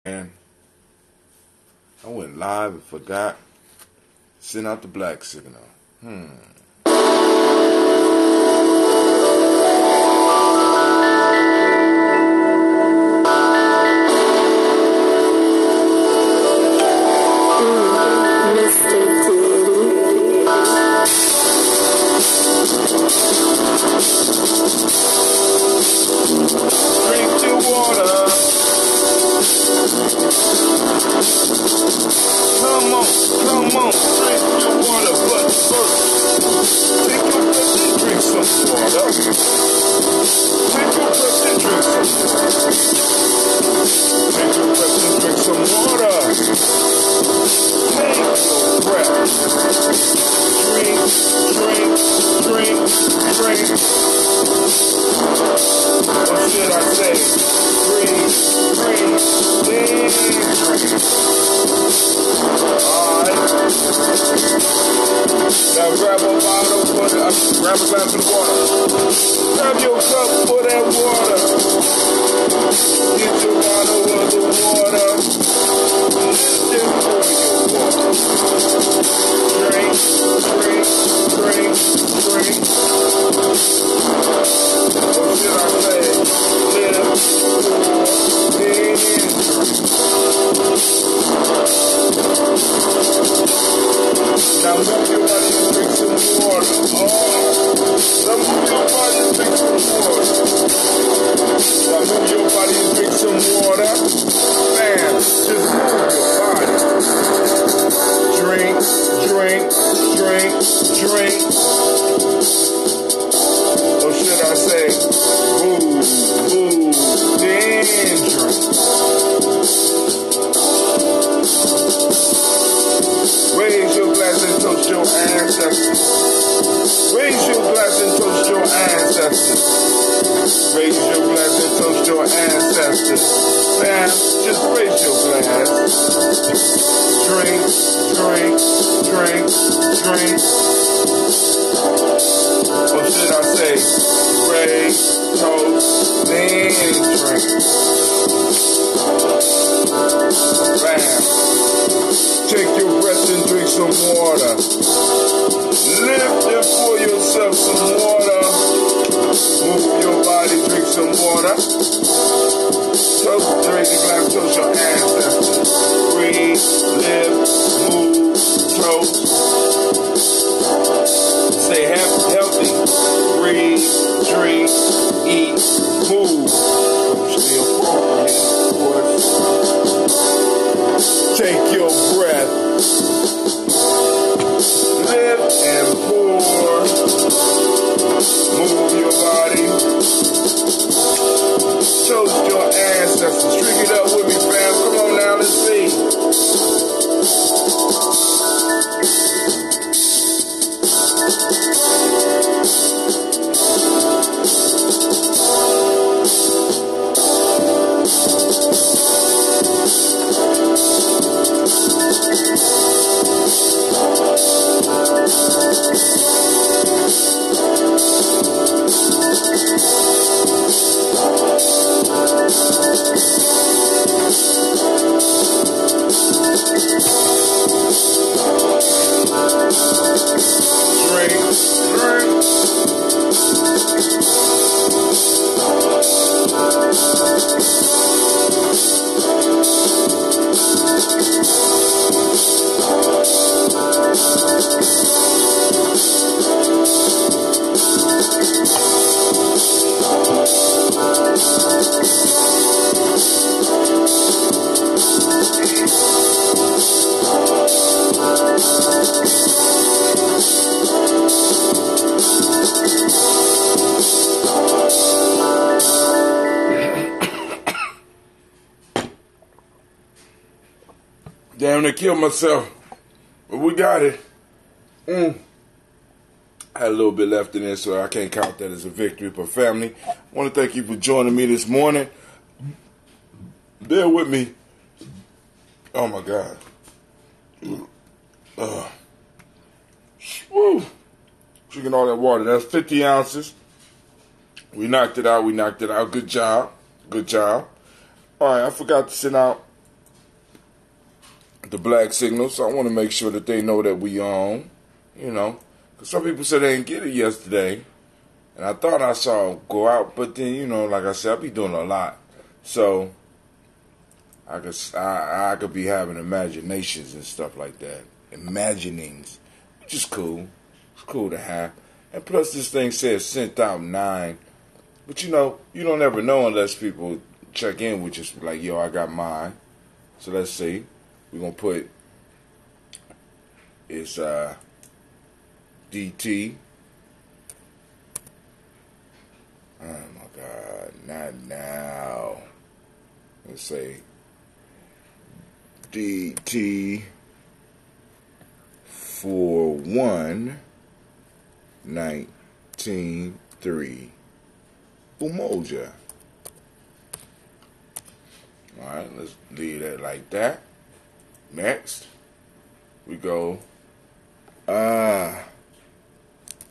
And I went live and forgot. Send out the black signal. Drink your water. Come on, drink your water, but first, take your breath and drink some water. Take your breath and drink some water. Take your breath and drink some water. Take your breath. Drink. Or should I say, breathe, then drink. Alright. Now grab a bottle, grab a glass of water. Grab your cup for that water. Get your bottle of the water. Then pour your water. Drink. Or should I say, live, pour, then drink. Now move your body and drink some water. Now move your body and drink some water. Now move your body and drink some water. Man, just move your body. Drink. Or should I say, move, then drink. Raise your glass and toast your ancestors. Raise your glass and toast your ancestors. Raise your glass and toast your ancestors. Man, just raise your glass. Drink. Or should I say, raise, toast, then drink. Bam. Take your breath and drink some water. Lift and pour yourself some water. Move your body, drink some water. Toast, raise your glass, toast your ancestors. Breathe, live, move, toast. Stay healthy. Breathe, drink, eat, move. Stay appropriate, of course. Take your breath. Live and pour. Move your body. Toast your ancestors. Drink it up with me, fam. Come on now, let's see. Damn, to kill myself. But we got it. I had a little bit left in there, so I can't count that as a victory. But family, I want to thank you for joining me this morning. Bear with me. Oh my God. Drinking all that water. That's 50 ounces. We knocked it out. Good job. All right, I forgot to send out the black signal, so I want to make sure that they know that we on, you know. Because some people said they didn't get it yesterday, and I thought I saw it go out, but then, you know, like I said, I be doing a lot. So, I could be having imaginations and stuff like that. Imaginings, which is cool. It's cool to have. And plus this thing says sent out 9. But you know, you don't ever know unless people check in with you like, yo, I got mine. So let's see. We're going to put, it's DT. Oh my God, not now. Let's say DT 4119.3 Umoja. Alright, let's leave that like that. Next, we go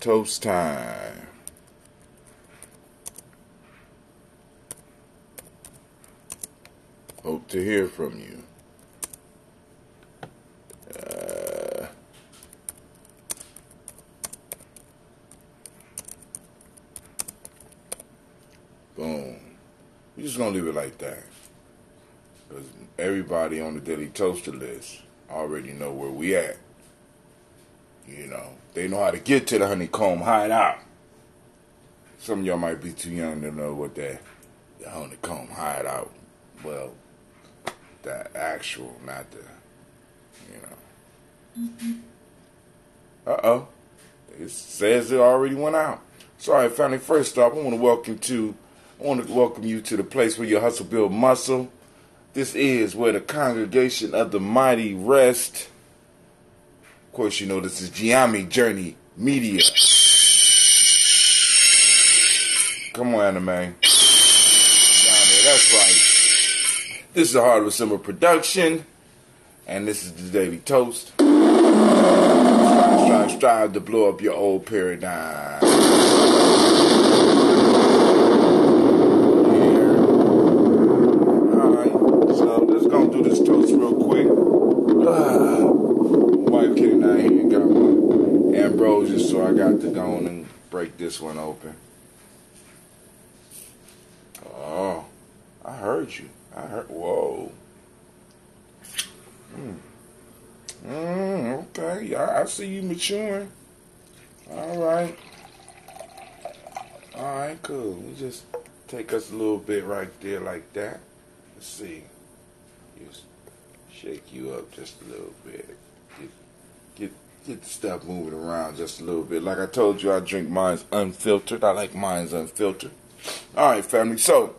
toast time. Hope to hear from you. Boom. We're just going to leave it like that. Because everybody on the Daily Toaster list already know where we at. You know, they know how to get to the honeycomb hideout. Some of y'all might be too young to know what the honeycomb hideout, well, the actual, not the, you know. Uh-oh. It says it already went out. Sorry, family. First off, I want to welcome you to the place where your hustle build muscle. This is where the congregation of the mighty rest. Of course, you know this is Giami Journey Media. Come on, anime. Down there, that's right. This is a Hardwood Simmer production, and this is the Daily Toast. Strive to blow up your old paradigm. Do this toast real quick. Wife Kitty down here and got my ambrosia, so I got to go on and break this one open. Oh, I heard you. Whoa. Okay, I see you maturing. All right, cool. We just take us a little bit right there like that. Let's see. Just shake you up just a little bit. Get the stuff moving around just a little bit. Like I told you, I drink mine unfiltered. I like mine unfiltered. All right, family. So,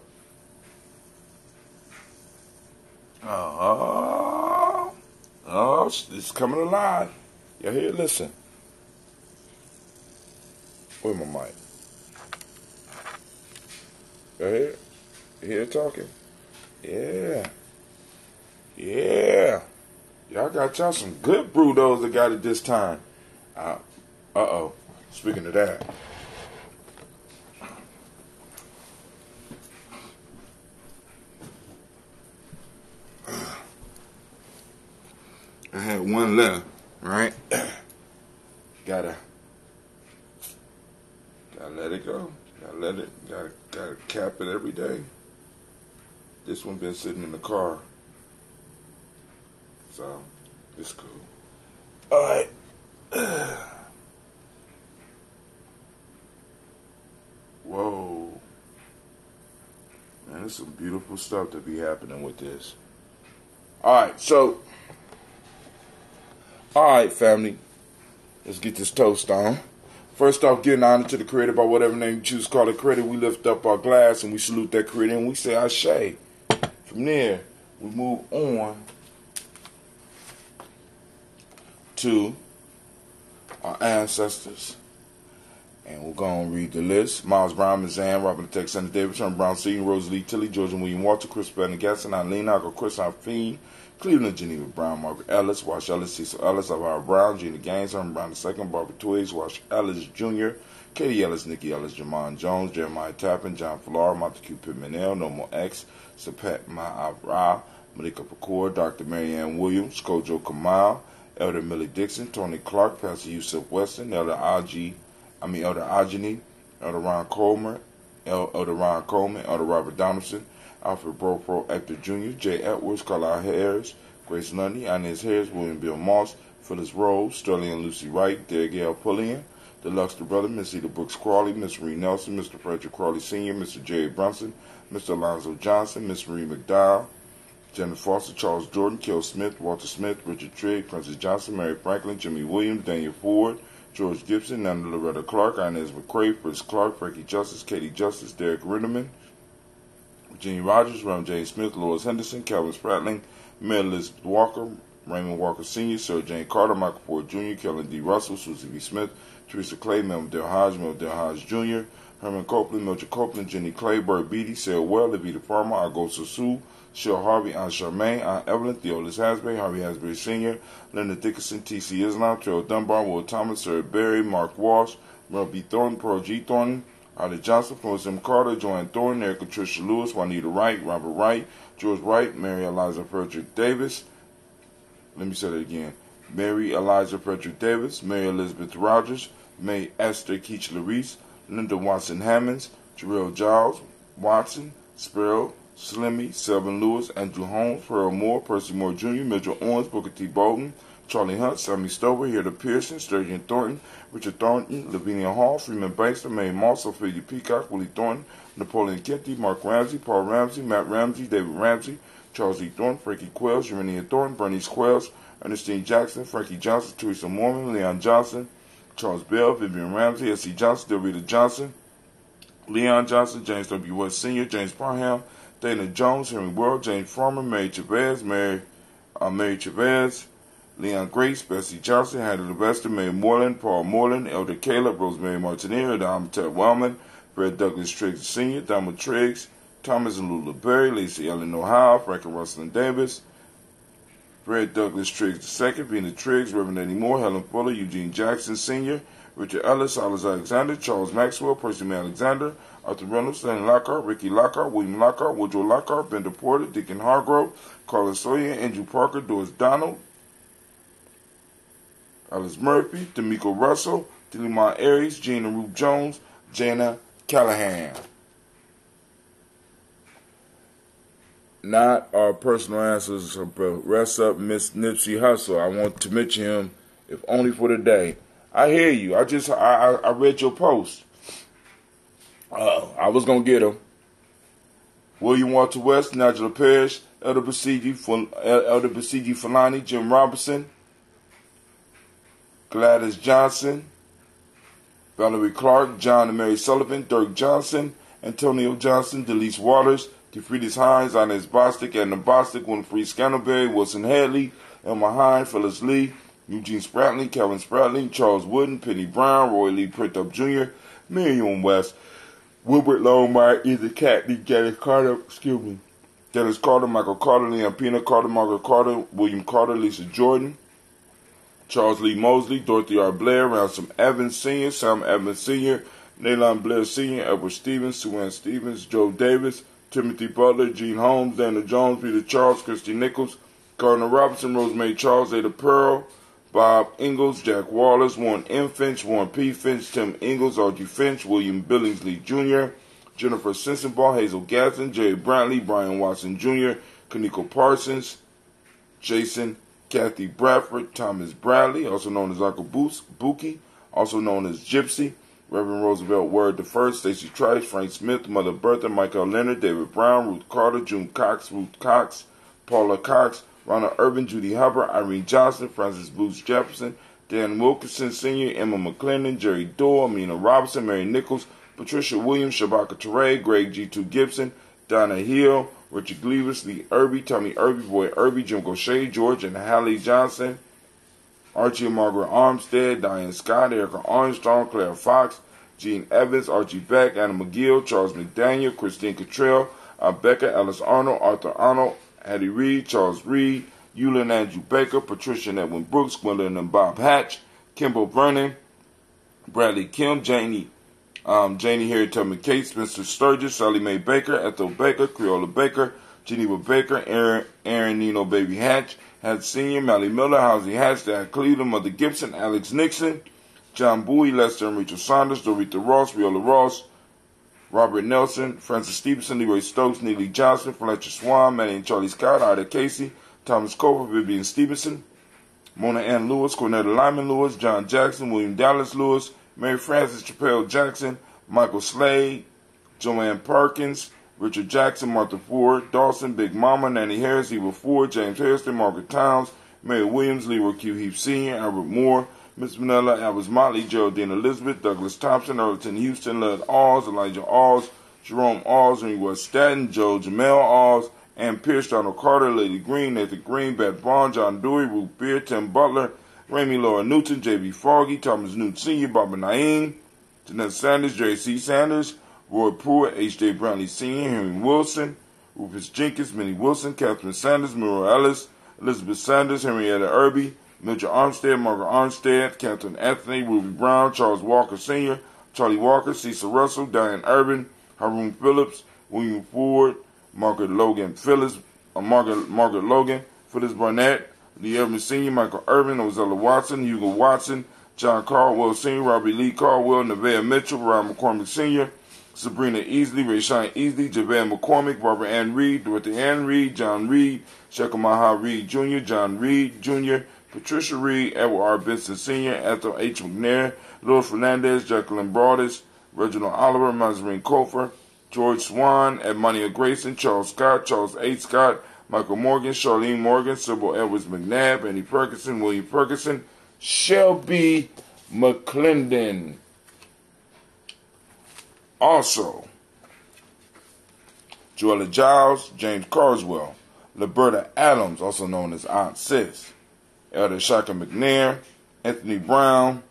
it's coming alive. Y'all hear? Listen. Where's my mic? Y'all hear? You hear it talking? Yeah. Yeah. Y'all got y'all some good brewdos that got it this time. Uh-oh. Speaking of that. I had one left, right? Gotta let it go. Gotta cap it every day. This one been sitting in the car. So, it's cool. Alright. Whoa. Man, there's some beautiful stuff to be happening with this. Alright, so. Alright, family. Let's get this toast on. First off, giving honor to the Creator by whatever name you choose to call it Creator. We lift up our glass and we salute that Creator and we say Ashe. From there, we move on to our ancestors. And we're going to read the list. Miles Brown, Mazan, Robert Tex, Senator David, Sean Brown, Seton, Rosalie, Tilly, Georgia William Walter, Chris Benton, Gaston, Eileen, Alco, Chris Fiend, Cleveland, Geneva Brown, Margaret Ellis, Wash Ellis, Cecil Ellis, Alvaro Brown, Gina Gaines, Herman Brown II, Barbara Twiggs, Wash Ellis Jr., Katie Ellis, Nikki Ellis, Jamon Jones, Jeremiah Tappan, John Fallar, Montague Pittman L, No More X, Sapet Ma'avra, Malika Pakur, Dr. Marianne Williams, Kojo Kamal, Elder Millie Dixon, Tony Clark, Pastor Yusuf Weston, Elder Ajani, Elder Ron Coleman, Elder Robert Donaldson, Alfred Bropro, Hector Jr., Jay Edwards, Carlisle Harris, Grace Lundy, Inez Harris, William Bill Moss, Phyllis Rose, Sterling and Lucy Wright, Derek L. Pullian, the Luxter Brother, Miss Eda Brooks Crawley, Miss Marie Nelson, Mr. Frederick Crawley Sr., Mr. Jerry Brunson, Mr. Alonzo Johnson, Miss Marie McDowell, Jennifer Foster, Charles Jordan, Kel Smith, Walter Smith, Richard Trigg, Francis Johnson, Mary Franklin, Jimmy Williams, Daniel Ford, George Gibson, Nana Loretta Clark, Inez McCrae, Fritz Clark, Frankie Justice, Katie Justice, Derek Rinderman, Virginia Rogers, Ron J. Smith, Lois Henderson, Calvin Spratling, Mary Elizabeth Walker, Raymond Walker Sr., Sir Jane Carter, Michael Ford Jr., Kellen D. Russell, Susie V. Smith, Teresa Clay, Melvin Del Hodge Jr., Herman Copeland, Mildred Copeland, Jenny Clay, Bert Beatty, Sarah Well, Levita Farmer, Augusta Sue, Shell Harvey, Aunt Charmaine, Aunt Evelyn, Theolis Hasbury, Harvey Hasbury Sr., Linda Dickinson, T.C. Islam, Terrell Dunbar, Will Thomas, Sarah Berry, Mark Walsh, Merle B. Thornton, Pearl G. Thornton, Holly Johnson, Florence M. Carter, Joanne Thornton, Erica Tricia Lewis, Juanita Wright, Robert Wright, George Wright, Mary Eliza Frederick Davis. Let me say that again. Mary Eliza Frederick Davis, Mary Elizabeth Rogers, May Esther Keachler Reese, Linda Watson Hammonds, Jarrell Giles, Watson, Sparrow, Slimmy, Selvin Lewis, Andrew Holmes, Pearl Moore, Percy Moore Jr., Mitchell Owens, Booker T. Bolton, Charlie Hunt, Sammy Stover, Hilda Pearson, Sturgeon Thornton, Richard Thornton, Lavinia Hall, Freeman Baxter, Mae Moss, Ophelia Peacock, Willie Thornton, Napoleon Kenty, Mark Ramsey, Paul Ramsey, Matt Ramsey, David Ramsey, Charles E. Thornton, Frankie Quells, Urania Thornton, Bernice Quells, Ernestine Jackson, Frankie Johnson, Teresa Mormon, Leon Johnson, Charles Bell, Vivian Ramsey, S.C. Johnson, Delrita Johnson, Leon Johnson, James W. West Sr., James Parham, Dana Jones, Henry World, James Farmer, Mary Chavez, Mary Chavez, Leon Grace, Bessie Johnson, Hattie Levester, Mary Moreland, Paul Moreland, Elder Caleb, Rosemary Martineer, Adam Ted Wellman, Fred Douglas Triggs Sr., Donald Triggs, Thomas and Lula Berry, Lacey Ellen Ohio, Franklin Russell Davis, Fred Douglas Triggs II, Vina Triggs, Reverend Eddie Moore, Helen Fuller, Eugene Jackson Sr., Richard Ellis, Alice Alexander, Charles Maxwell, Percy May Alexander, Arthur Reynolds, Stanley Lockhart, Ricky Lockhart, William Lockhart, Woodrow Lockhart, Bender Porter, Deacon Hargrove, Carla Sawyer, Andrew Parker, Doris Donald, Alice Murphy, D'Amico Russell, Delimont Aries, Gina Ruth Jones, Jana Callahan. Not our personal answers, but rest up Miss Nipsey Hussle. I want to mention him, if only for the day. I hear you. I read your post. I was going to get him. William Walter West, Nigel Parrish, Elder Basiji Fulani, Jim Robinson, Gladys Johnson, Valerie Clark, John and Mary Sullivan, Dirk Johnson, Antonio Johnson, Delise Waters, DeFriedis Hines, Inez Bostic, Edna Bostic, Winfrey Scantleberry, Wilson Hadley, Elma Hine, Phyllis Lee, Eugene Spratling, Calvin Spratling, Charles Wooden, Penny Brown, Roy Lee Printup Jr., Miriam West, Wilbert Longmire, Ethan Catney, Dennis Carter, Michael Carter, Leon Pena Carter, Margaret Carter, William Carter, Lisa Jordan, Charles Lee Mosley, Dorothy R. Blair, Ransom Evans Sr., Sam Evans Sr., Nayland Blair Sr., Edward Stevens, Sue Ann Stevens, Joe Davis, Timothy Butler, Gene Holmes, Dana Jones, Peter Charles, Christy Nichols, Gardner Robinson, Rosemary Charles, Ada Pearl, Bob Ingalls, Jack Wallace, Warren M. Finch, Warren P. Finch, Tim Ingalls, Archie Finch, William Billingsley Jr., Jennifer Sensenbaugh, Hazel Gadsden, Jerry Brantley, Brian Watson Jr., Kaniko Parsons, Jason, Kathy Bradford, Thomas Bradley, also known as Uncle Buki, also known as Gypsy, Reverend Roosevelt Word I, Stacey Trice, Frank Smith, Mother Bertha, Michael Leonard, David Brown, Ruth Carter, June Cox, Ruth Cox, Paula Cox, Ronald Urban, Judy Hubbard, Irene Johnson, Francis Booth Jefferson, Dan Wilkinson Sr., Emma McClendon, Jerry Doyle, Amina Robinson, Mary Nichols, Patricia Williams, Shabaka Teray, Greg G2 Gibson, Donna Hill, Richard Gleavis, Lee Irby, Tommy Irby, Boy Irby, Jim Gaucher, George and Hallie Johnson, Archie and Margaret Armstead, Diane Scott, Erica Armstrong, Claire Fox, Gene Evans, Archie Beck, Anna McGill, Charles McDaniel, Christine Cottrell, Becca, Alice Arnold, Arthur Arnold, Hattie Reed, Charles Reed, Eula and Andrew Baker, Patricia and Edwin Brooks, Gwendolyn and Bob Hatch, Kimbo Vernon, Bradley Kim, Janie Harriet Tubman Kate, Spencer Sturgis, Sally Mae Baker, Ethel Baker, Creola Baker, Geneva Baker, Aaron Nino Baby Hatch, Hatch Sr., Mally Miller, Housie Hatch, Dad Cleveland, Mother Gibson, Alex Nixon, John Bowie, Lester and Rachel Saunders, Dorita Ross, Viola Ross, Robert Nelson, Francis Stevenson, Leroy Stokes, Neely Johnson, Fletcher Swan, Manny and Charlie Scott, Ida Casey, Thomas Cover, Vivian Stevenson, Mona Ann Lewis, Cornetta Lyman Lewis, John Jackson, William Dallas Lewis, Mary Frances Chappelle Jackson, Michael Slade, Joanne Perkins, Richard Jackson, Martha Ford, Dawson, Big Mama, Nanny Harris, Eva Ford, James Harrison, Margaret Towns, Mary Williams, Leroy Q. Heath Sr., Albert Moore, Miss Vanilla, Albert Motley, Geraldine Elizabeth, Douglas Thompson, Earlton Houston, Lud Alls, Elijah Alls, Jerome Alls, Henry West Staten, Joe Jamel Alls, Ann Pierce, Donald Carter, Lady Green, Nathan Green, Beth Bond, John Dewey, Ruth Beard, Tim Butler, Ramey Laura Newton, J.B. Foggy, Thomas Newton Sr., Barbara Naeem, Jeanette Sanders, J.C. Sanders, Roy Pruitt, H.J. Brownlee Sr., Henry Wilson, Rufus Jenkins, Minnie Wilson, Catherine Sanders, Muriel Ellis, Elizabeth Sanders, Henrietta Irby, Mildred Armstead, Margaret Armstead, Captain Anthony, Ruby Brown, Charles Walker Sr., Charlie Walker, Cecil Russell, Diane Urban, Haroon Phillips, William Ford, Margaret Logan Phyllis, Margaret Logan, Phyllis Barnett, Lee Urban Sr., Michael Urban, Ozella Watson, Hugo Watson, John Caldwell Sr., Robbie Lee Caldwell, Nevaeh Mitchell, Ryan McCormick Sr., Sabrina Easley, Rayshawn Easley, Javon McCormick, Barbara Ann Reed, Dorothy Ann Reed, John Reed, Shekamaha Reed Jr., John Reed Jr., Patricia Reed, Edward R. Benson Sr., Ethel H. McNair, Louis Fernandez, Jacqueline Broadus, Reginald Oliver, Mazarine Cofer, George Swan, Edmonia Grayson, Charles Scott, Charles H. Scott, Michael Morgan, Charlene Morgan, Sybil Edwards McNabb, Annie Ferguson, William Ferguson, Shelby McClendon. Also, Joella Giles, James Carswell, Liberta Adams, also known as Aunt Sis, Elder Shaka McNair, Anthony Brown,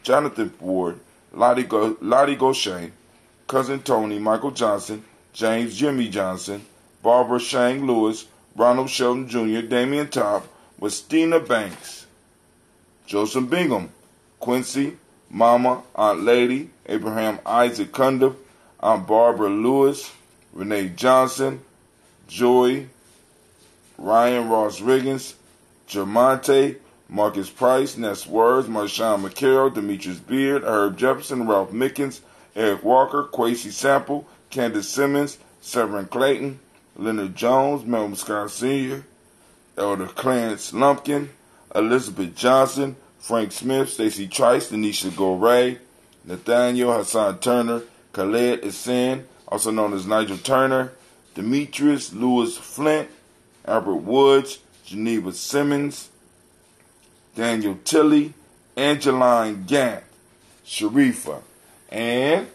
Jonathan Ford, Lottie Gaucher, Cousin Tony, Michael Johnson, James Jimmy Johnson, Barbara Shang Lewis, Ronald Shelton Jr., Damian Top, Westina Banks, Joseph Bingham, Quincy, Mama, Aunt Lady, Abraham Isaac Cundiff, Aunt Barbara Lewis, Renee Johnson, Joy, Ryan Ross Riggins, Jermonte, Marcus Price, Ness Words, Marshawn McCarroll, Demetrius Beard, Herb Jefferson, Ralph Mickens, Eric Walker, Quasi Sample, Candace Simmons, Severin Clayton, Leonard Jones, Melvin Scott Sr., Elder Clarence Lumpkin, Elizabeth Johnson, Frank Smith, Stacey Trice, Denisha Goray, Nathaniel Hassan Turner, Khaled Isen, also known as Nigel Turner, Demetrius Lewis Flint, Albert Woods, Geneva Simmons, Daniel Tilley, Angeline Gant, Sharifa, and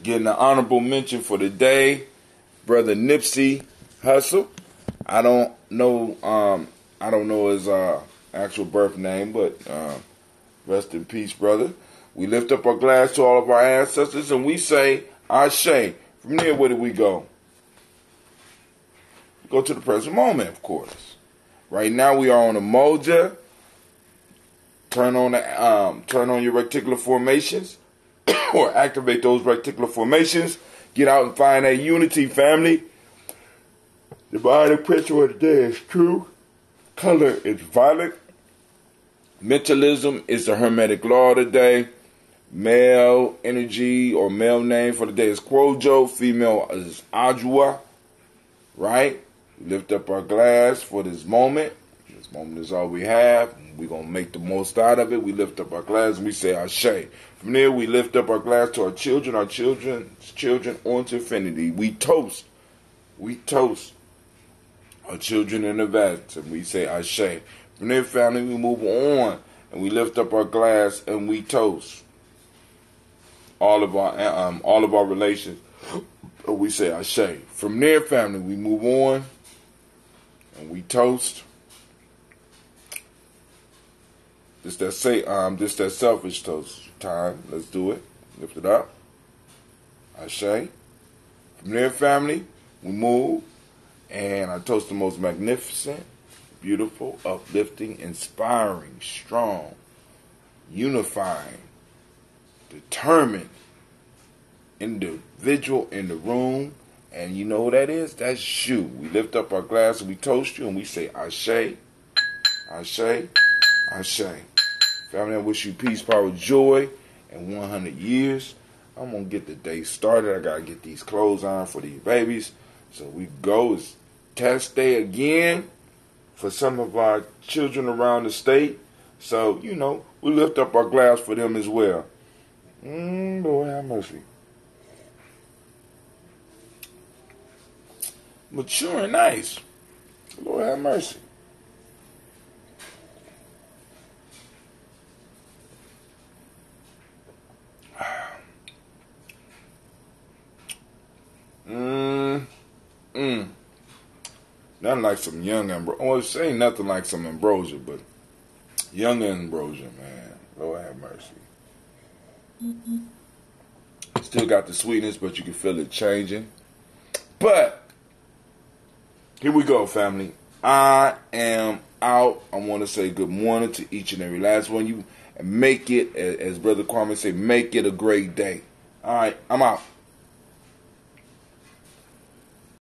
getting an honorable mention for the day, Brother Nipsey Hussle. I don't know his actual birth name, but rest in peace, brother. We lift up our glass to all of our ancestors, and we say, Ashe. From there, where do we go? We go to the present moment, of course. Right now, we are on Umoja. Turn on your reticular formations, or activate those reticular formations. Get out and find that unity, family. The body picture of the day is true. Color is violet. Mentalism is the hermetic law of the day. Male energy or male name for the day is Kwojo. Female is Ajua. Right? We lift up our glass for this moment. This moment is all we have. We're going to make the most out of it. We lift up our glass and we say Ashe. From there, we lift up our glass to our children's children onto infinity. We toast our children in advance, and we say Ashe. From there, family, we move on, and we lift up our glass, and we toast all of our relations. We say Ashe. From there, family, we move on, and we toast. This that selfish toast time. Let's do it. Lift it up. Ashe. From there, family, we move. And I toast the most magnificent, beautiful, uplifting, inspiring, strong, unifying, determined individual in the room. And you know who that is? That's you. We lift up our glass and we toast you and we say, Ashe, Ashe, Ashe. Family, I wish you peace, power, joy, and 100 years. I'm going to get the day started. I got to get these clothes on for these babies. So we go. It's test day again for some of our children around the state. So, you know, we lift up our glass for them as well. Lord have mercy. Mature and nice. Lord have mercy. Nothing like some young ambrosia. Well, it's ain't nothing like some ambrosia, but young ambrosia, man. Lord have mercy. Still got the sweetness, but you can feel it changing. But here we go, family. I am out. I want to say good morning to each and every last one of you. And make it, as Brother Kwame say, make it a great day. All right, I'm out.